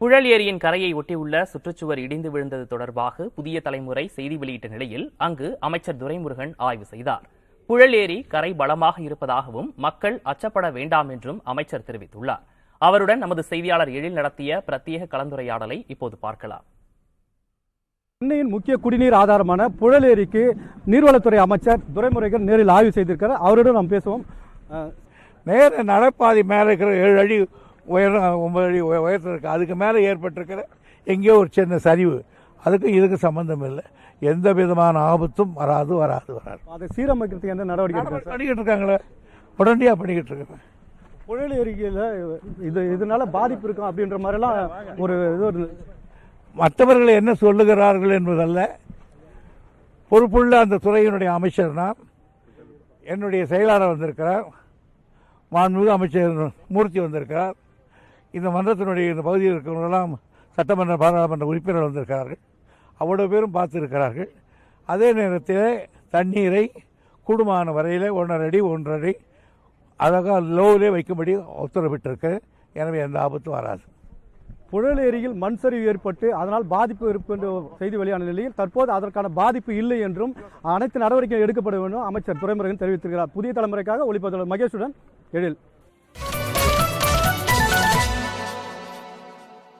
புழல் ஏரியின் கரையை ஒட்டியுள்ள சுற்றுச்சுவர் இடிந்து விழுந்தது தொடர்பாக புதிய தலைமுறை செய்தி வெளியிட்ட நிலையில் அங்கு அமைச்சர் துரைமுருகன் ஆய்வு செய்தார். புழல் ஏரி கரை பலமாக இருப்பதாகவும் மக்கள் அச்சப்பட வேண்டாம் என்றும் அமைச்சர் தெரிவித்துள்ளார். அவருடன் நமது செய்தியாளர் எழில் நடத்திய பிரத்யேக கலந்துரையாடலை இப்போது பார்க்கலாம். சென்னையின் முக்கிய குடிநீர் ஆதாரமான புழல் ஏரிக்கு நீர்வளத்துறை அமைச்சர் துரைமுருகன் நேரில் ஆய்வு செய்திருக்கிறார். அவருடன் நாம் பேசுவோம். நேர நடப்பாதி மேலே இருக்கிற 7 அடி உயரம் 9 அடி உயரத்தில் இருக்குது. அதுக்கு மேலே ஏற்பட்டிருக்கிற எங்கேயோ ஒரு சின்ன சரிவு, அதுக்கும் இதுக்கு சம்பந்தம் இல்லை. எந்த விதமான ஆபத்தும் வராது. அதை சீரமைக்கிறதுக்கு எந்த நடவடிக்கை பண்ணிக்கிட்டு இருக்காங்களே, உடனடியாக பண்ணிக்கிட்டு இருக்காங்க. புழல் ஏரியில் இதனால பாதிப்பு இருக்கும் அப்படின்ற மாதிரிலாம் ஒரு இது மற்றவர்கள் என்ன சொல்லுகிறார்கள் என்பதல்ல. பொறுப்புள்ள அந்த துறையினுடைய அமைச்சர் நான், என்னுடைய செயலாளர் வந்திருக்கிறார், மாண்புமிகு அமைச்சர் மூர்த்தி வந்திருக்கிறார், இந்த மன்றத்தினுடைய இந்த பகுதியில் இருக்கிறவர்களெல்லாம் சட்டமன்ற பாராளுமன்ற உறுப்பினர் வந்திருக்கிறார்கள். அவ்வளோ பேரும் பார்த்துருக்கிறார்கள். அதே நேரத்தில் தண்ணீரை கூடுமான வரையில் 1.5 அடி 1.5 அடி அழகாக லோவிலே வைக்கும்படி உத்தரவிட்டிருக்கு. எனவே எந்த ஆபத்தும் வராது. புழல் ஏரியில் மண் சரிவு ஏற்பட்டு அதனால் பாதிப்பு இருக்கும் என்ற செய்தி வெளியான நிலையில் தற்போது அதற்கான பாதிப்பு இல்லை என்றும் அனைத்து நடவடிக்கைகள் எடுக்கப்பட வேண்டும் அமைச்சர் துரைமுருகன் தெரிவித்திருக்கிறார். புதிய தலைமுறைக்காக ஒளிப்பதிவாளர் மகேஷுடன் எழில்.